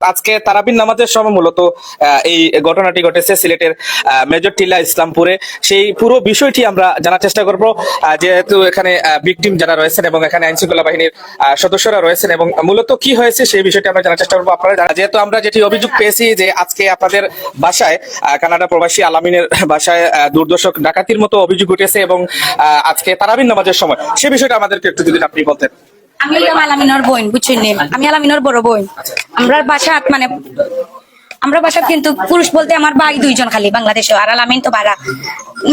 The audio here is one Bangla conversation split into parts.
আজকে তারাবির নামাজের সময় মূলত এই ঘটনাটি ঘটেছে সিলেটের মেজর টিলা ইসলামপুরে। সেই পুরো বিষয়টি আমরা জানার চেষ্টা করব, যেহেতু এখানে ভিকটিম যারা রয়েছেন এবং এখানে আইন শৃঙ্খলা বাহিনীর সদস্যরা রয়েছেন এবং মূলত কি হয়েছে সেই বিষয়টি আমরা জানার চেষ্টা করবো। আপনারা যেহেতু আমরা যেটি অভিযোগ পেয়েছি যে আজকে আপনাদের বাসায় কানাডা প্রবাসী আলামিনের বাসায় দুর্দর্শক ডাকাতির মতো অভিযোগ উঠেছে এবং আজকে তারাবির নামাজের সময় সে বিষয়টা আমাদেরকে একটু যদি আপনি বলতেন। আমি আলামিনের বোন, বুঝছেন? আমি আলামিনের বড় বোন। আমরা বাসা কিন্তু পুরুষ বলতে আমার ভাই দুইজন খালি বাংলাদেশে, আর আলামিন তো ভাড়া।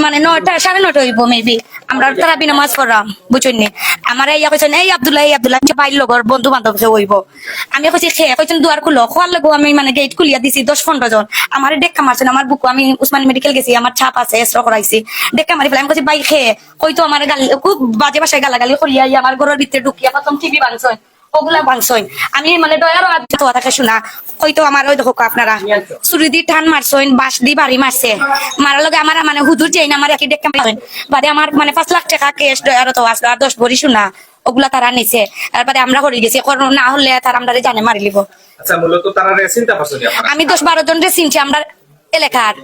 মানে 9টা 9:30 হইব মেবি আমরা তারাবি নামাজ পড়লাম, বুঝছেন? আমার ইয়া কইছেন এই আব্দুল্লাহ ভাই লগর বন্ধু বান্ধব যে হইব। আমি কইছি খেয়ে কইছেন দুয়ার খুলো, খোয়ার লাগবো। আমি মানে গেট খুলিয়া দিছি 10-15 জন। আমার ডেক্কা মারছেন আমার বুকু। আমি উসমানী মেডিকেল গেছি, আমার ছাপ আছে, এসরা করাইছি। ডেক্কা মারি ফেলে আমি কইছি ভাই খেয়ে কইতো আমার খুব বাজে ভাষায় গালাগালি করিয়া আমার ঘরের ভিতরে ঢুকিয়া প্রথম টিভি ভাঙছেন, ওগুলা ভাঙছেন। আমি মানে দয়ারও থাকে শোনা হয়তো আমার ওই দেখো আপনারা চুরি দিয়ে টান মারছেন, বাঁশ দিয়ে বাড়ি মারছে। মারার লগে আমার মানে হুদুর যাই না আমার একই ডেক্কা মারছেন। বাদে আমার মানে 5 লাখ টাকা ক্যাশ দয়ারও তো আসলো, আর 10 ভরি শোনা ওগুলা তারা নিছে। তারপরে আমরা করে গেছি, না হলে তারা আমরা জানে মারি লিব। আচ্ছা, মূলত তারা চিন্তা করছেন আমি 10-12 জন রে চিনছি আমরা এলাকার।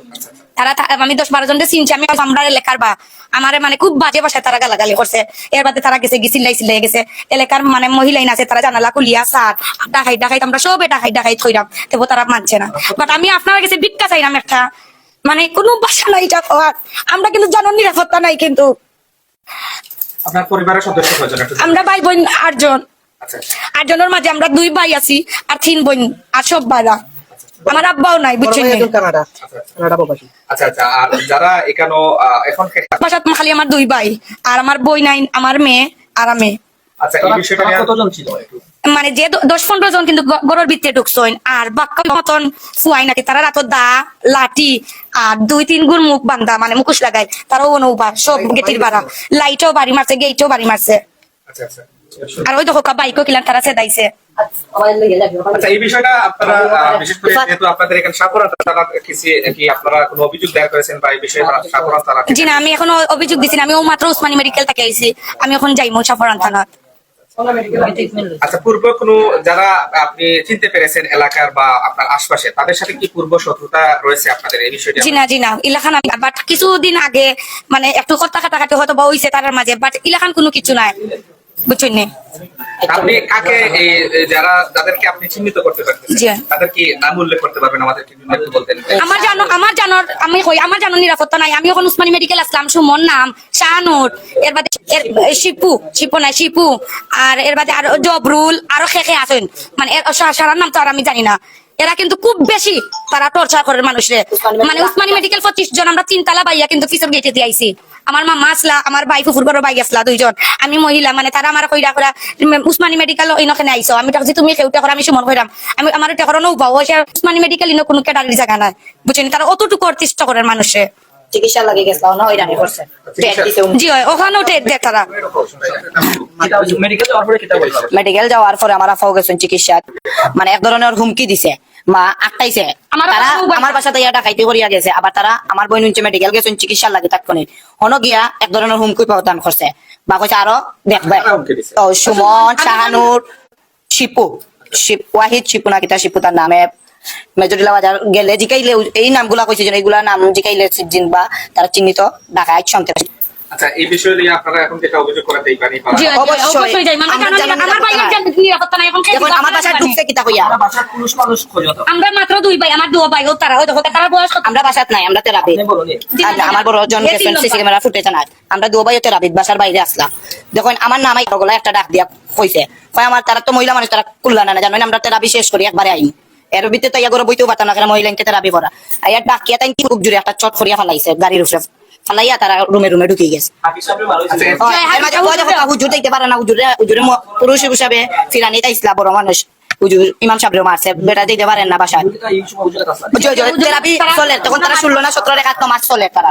আমি 10-12 জন রে চিনছি আমি আমরা এলাকার। বা আমারে মানে খুব বাজে ভাষায় তারা গালাগালি করছে। এর বাদে তারা গেছে চিল্লাই গেছে এলাকার মানে মহিলাই আছে, তারা জানালা খুলিয়া সার ডাকাই আমরা সবে ডাকাই থইরাম, তবু তারা মানছে না। বাট আমি আপনার কাছে ভিক্ষা চাইলাম একটা, মানে কোনো বাসা নাই এটা খাওয়ার। আমরা কিন্তু জানার নিরাপত্তা নাই। কিন্তু আপনার পরিবারের সদস্য কয়জন? আমরা ভাই বোন 8 জন। 8 জনের মাঝে আমরা 2 ভাই আছি আর 3 বোন, আর সব ভাইরা। আমার আব্বাও নাই, বুঝছেন? আচ্ছা, আর যারা এখানে এখন বাসাত খালি আমার 2 ভাই আর আমার বই নাই, আমার মেয়ে আর আমি। আচ্ছা, এই বিষয়টা কতজন ছিল? মানে যে 10-15 জন কিন্তু গরুর ভিতরে ঢুকছেন। আর বাক্কা মতন ফুয়াই নাকি তারা রাত দা লাঠি আর 2-3 গুর মুখ বান্ধা, মানে মুখোশ লাগায়। তারাও অনুবা সব গেটির বাড়া লাইটও বাড়ি মারছে, গেটও বাড়ি মারছে। আচ্ছা, আর ওই দেখো বাইকও কিলান তারা সেদাইছে। আচ্ছা, এই বিষয়টা আপনারা বিশেষ করে যেহেতু আপনাদের এখানে সাপুরা থানা কি আপনারা কোনো অভিযোগ দায়ের করেছেন বা এই বিষয়ে সাপুরা থানা? জি না, আমি এখনো অভিযোগ দিছি না। আমি মাত্র উসমানী মেডিকেল থেকে আইছি। আমি এখন যাইমু সাপুরা থানা। আচ্ছা, পূর্ব কোনো যারা আপনি চিনতে পেরেছেন এলাকার বা আপনার আশপাশে, তাদের সাথে কি পূর্ব শত্রুতা রয়েছে আপনাদের এই বিষয়টা? জি না ইলাখান আমি বাট কিছুদিন আগে মানে একটু কথা কাটাকাটি হয়তো বা হইছে তার মাঝে, বাট ইলাখান কোনো কিছু নাই, বুঝছেন? আপনি কাকে যাদেরকে আপনি চিহ্নিত করতে পারতেছেন তাদের কি নাম উল্লেখ করতে পারবেন আমাদেরকে একটু বলতেন? আমার জানো নিরাপত্তা নাই। আমি এখন উসমানী মেডিকেল আসলাম, সুমন নাম, শাহানুর, এর বাদে শিপু আর এর বাদে আর জবরুল, আরো খেকে আছেন। মানে সারার নাম তো আর আমি জানি না। এরা কিন্তু খুব বেশি তারা টর্চার করে মানুষরে। মানে উসমানী মেডিকেল 25 জন, আমরা 3 তালা বাইয়া কিন্তু কিশোর গেটে দিয়ে আইছি। আমার মা আসলা, আমার ভাই ফুফুর ঘর ভাই আসলা 2 জন, আমি মহিলা। মানে তারা আমার কইরা করা উসমানী মেডিকেল ইনখানে আইছো। আমি টাকছি তুমি কেউটা করে, আমি সুমন কইরাম। আমি আমার এটা করে নৌবাও উসমানী মেডিকেল ইনো কোনো ক্যাটাগরি জায়গা নাই, বুঝছেন? তারা অতটুকু অর্থিষ্ট করে মানুষে চিকিৎসা লাগে গেছে না হইরানি করছে। জি হয়, ওখানেও টেট দেয় তারা। মেডিকেল যাওয়ার পরে আমার আফাও গেছেন চিকিৎসা, মানে এক ধরনের হুমকি দিছে, মা আটকাইছে। তারা আমার বাসাতে ইয়া ডাকাইতে করিয়া গেছে, আবার তারা আমার বোন মেডিকেল গেছেন চিকিৎসা লাগে তাৎক্ষণিক হনো গিয়া এক ধরনের হুমকি প্রদান করছে। বা কইছে আরো দেখবে সুমন, শাহানুর, ওয়াহিদ শিপু না কিতা শিপু তার নামে মেজরিলা বাজার গেলে জিকাইলে এই নামগুলা কইছে, এইগুলা নাম জিকাইলে বা তারা চিহ্নিত ঢাকায় সন্ত্রাসী। আচ্ছা, এই বিষয়ে নিয়ে আপনারা এখন যেটা অভিযোগ করাতেই পারি? অবশ্যই যাই। আমার ভাই নিরাপত্তা নাই। এখন আমার বাসায় ঢুকছে কিতা কইয়া আমরা মাত্র 2 ভাই, আমার 2 ভাই ও তারা দেখো তারা বয়স। আমরা বাসাত নাই, আমরা তেরাবি। আমার বড় জন গেছেন সিসি ক্যামেরা ফুটেজ নাই। আমরা 2 ভাই তেরাবি বাসার বাইরে আসলাম। দেখুন আমার নামাই গলা একটা ডাক দিয়া কইছে, কয় আমার তারা তো মহিলা মানুষ, তারা কুল্লা না জানেন আমরা তেরাবি শেষ করি একবারে আইন। এর ভিতরে তো ইয়া করে বইতেও পারতাম না, মহিলাকে তেরাবি করা। আর ডাকিয়া তাই খুব জোরে একটা চট করিয়া ফেলাইছে গাড়ির উপরে, ফালাইয়া তারা রুমে ঢুকে গেছে। হুজুর দেখতে পারে না, হুজুরে পুরুষ হিসাবে ফিরানি তাইছিলা বড় মানুষ। হুজুর ইমাম সাহেব মারছে, বেটা দিতে পারেন না বাসায়। চলে তখন তারা 16 না 17 রেখা মাস চলে। তারা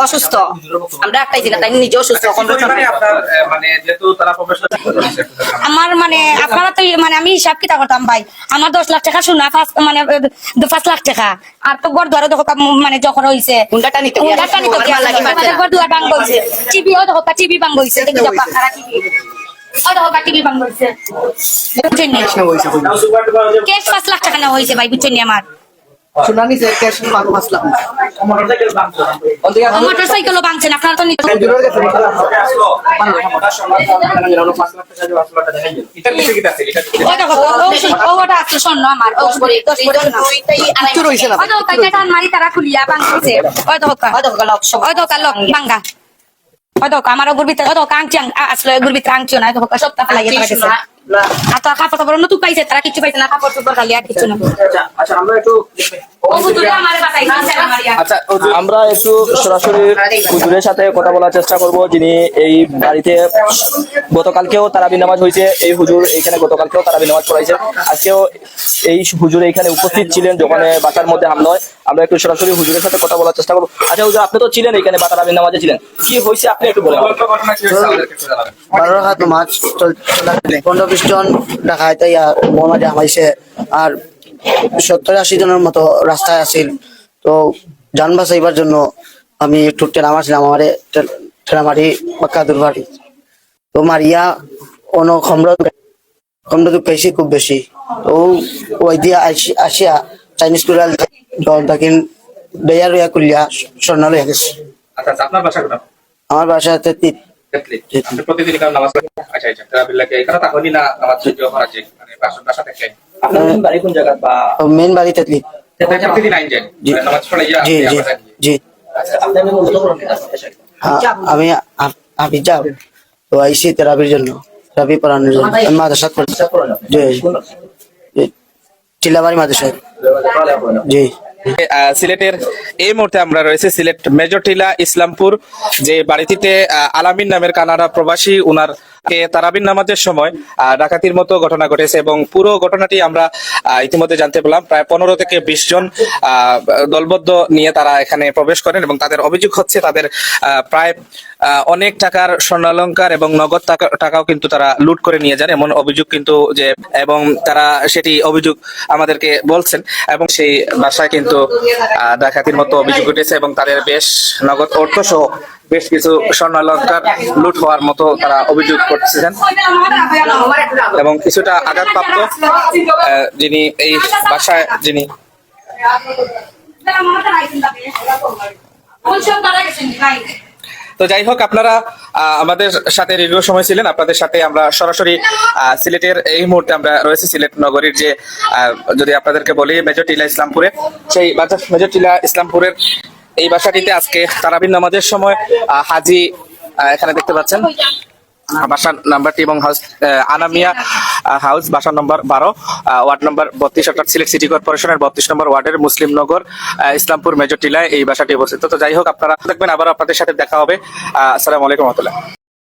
অসুস্থ, আমরা একটাই ছিল, তাই নিজে অসুস্থ। আমার মানে আপনারা তো মানে আমি হিসাব কিতা করতাম ভাই, আমার 10 লাখ টাকা শোনা মানে 5 লাখ টাকা। আর তো ঘর ধরে দেখো মানে যখন হয়েছে ঘর দুয়ার ভাঙ হয়েছে, টিভিও দেখো টিভি ভাঙ হয়েছে। ওই দেখো টিভি ভাঙ করছে বুঝছেন নি কেস 5 লাখ টাকা নেওয়া হয়েছে ভাই বুঝছেন নি আমার শুনানি সে ক্যাশ 5 লাখ মোটরসাইকেলও ভাঙছেন আপনারা তো নিতে ওই দেখো ওটা আসলে স্বর্ণ আমার ও করে 10 করে কিছু রইছে না ওই দেখো কাইটা মারি তারা খুলিয়া ভাঙ করছে ওই দেখো ওই দেখো লক ভাঙা ওই দেখো আমার ওগুর ভিতরে ওই দেখো আংটি আসলে ওগুর ভিতরে আংটিও না দেখো সবটা ফেলাইয়া গেছে আর তো কাপড় টাপড় নতুন পাইছে তারা কিছু পাইছে না কাপড় টুপড় খালি আর কিছু না আচ্ছা আমরা একটু ও বুঝলে আমারে বাতাই দিছে মারিয়া আচ্ছা আমরা একটু সরাসরি হুজুরের সাথে কথা বলার চেষ্টা করব, যিনি এই বাড়িতে গতকালকেও তারাবি নামাজ হয়েছে। এই হুজুর এখানে গতকালকেও তারাবি নামাজ পড়াইছে, আজকেও এই হুজুর এখানে উপস্থিত ছিলেন যখন বাসার মধ্যে হামলা হয়। আমরা একটু সরাসরি হুজুরের সাথে কথা বলার চেষ্টা করবো। আচ্ছা হুজুর, আপনি তো ছিলেন এখানে বা তারাবি নামাজে ছিলেন, কি হয়েছে আপনি একটু বলেন। 12 রাত মাছ 15-20 জন ডাকায় তাই বোমা জামাইছে আর 70-80 জনের মতো রাস্তায় আসিল। তো যান বাঁচাইবার জন্য আমি একটু টেলা মারছিলাম, আমার টেলা মারি পাক্কা দুর্বাড়ি তো মারিয়া অন খম্র দুঃখাইছি খুব বেশি। তো ওই দিয়া আসিয়া চাইনিজ কুড়াল তাকিন বেয়া রইয়া কুলিয়া স্বর্ণ লইয়া গেছে। আচ্ছা আপনার বাসা কোথায়? আমার বাসাতে আপনি প্রতিদিন এখানে নামাজ পড়েন? আচ্ছা আচ্ছা তারাবিল্লাহকে এখানে থাকুনি না নামাজ পড়তে করা যায় মানে বাসা থেকে আপনার বাড়ি কোন জায়গা বা মেন বাড়ি তেতলি। প্রতিদিন আইন যায় জি। নামাজ পড়ে যা জি জি জি আচ্ছা, আপনি মূলত করেন কি আপনার পেশায়? আমি আমি যাব তো আইসি তেরাবির জন্য, তেরাবি পড়ানোর জন্য। আমি মাদ্রাসা পড়ছি জি জি চিল্লাবাড়ি মাদ্রাসা জি। সিলেটের এই মুহূর্তে আমরা রয়েছে সিলেট মেজর টিলা ইসলামপুর যে বাড়িটিতে আলামিন নামের কানাডা প্রবাসী উনার তারাবির নামাজের সময় ডাকাতির মতো ঘটনা ঘটেছে এবং পুরো ঘটনাটি আমরা ইতিমধ্যে জানতে পারলাম। প্রায় 15 থেকে 20 জন দলবদ্ধ নিয়ে তারা এখানে প্রবেশ করেন এবং তাদের অভিযোগ হচ্ছে তাদের প্রায় অনেক টাকার স্বর্ণালংকার এবং নগদ টাকাও কিন্তু তারা লুট করে নিয়ে যান এমন অভিযোগ কিন্তু যে এবং তারা সেটি অভিযোগ আমাদেরকে বলছেন এবং সেই বাসায় কিন্তু ডাকাতির মতো অভিযোগ উঠেছে এবং তাদের বেশ নগদ অর্থ সহ বেশ কিছু স্বর্ণালংকার লুট হওয়ার মতো তারা অভিযোগ করতেছেন এবং কিছুটা আঘাতপ্রাপ্ত যিনি এই বাসায় যিনি তো যাই হোক আপনারা আমাদের সাথে দীর্ঘ সময় ছিলেন, আপনাদের সাথে আমরা সরাসরি সিলেটের এই মুহূর্তে আমরা রয়েছে সিলেট নগরীর যে যদি আপনাদেরকে বলি মেজর টিলা ইসলামপুরে সেই মেজর টিলা ইসলামপুরের এই বাসাটিতে আজকে তারাবির নামাজের সময় হাজি এখানে দেখতে পাচ্ছেন বাসার নাম্বারটি এবং হাউস আনামিয়া হাউস বাসার নম্বর 12 ওয়ার্ড নম্বর 32 অর্থাৎ সিলেট সিটি কর্পোরেশনের 32 নম্বর ওয়ার্ডের মুসলিম নগর ইসলামপুর মেজর টিলায় এই বাসাটি অবস্থিত। তো যাই হোক আপনারা দেখবেন, আবার আপনাদের সাথে দেখা হবে। আসসালামু আলাইকুম ওয়া রাহমাতুল্লাহ।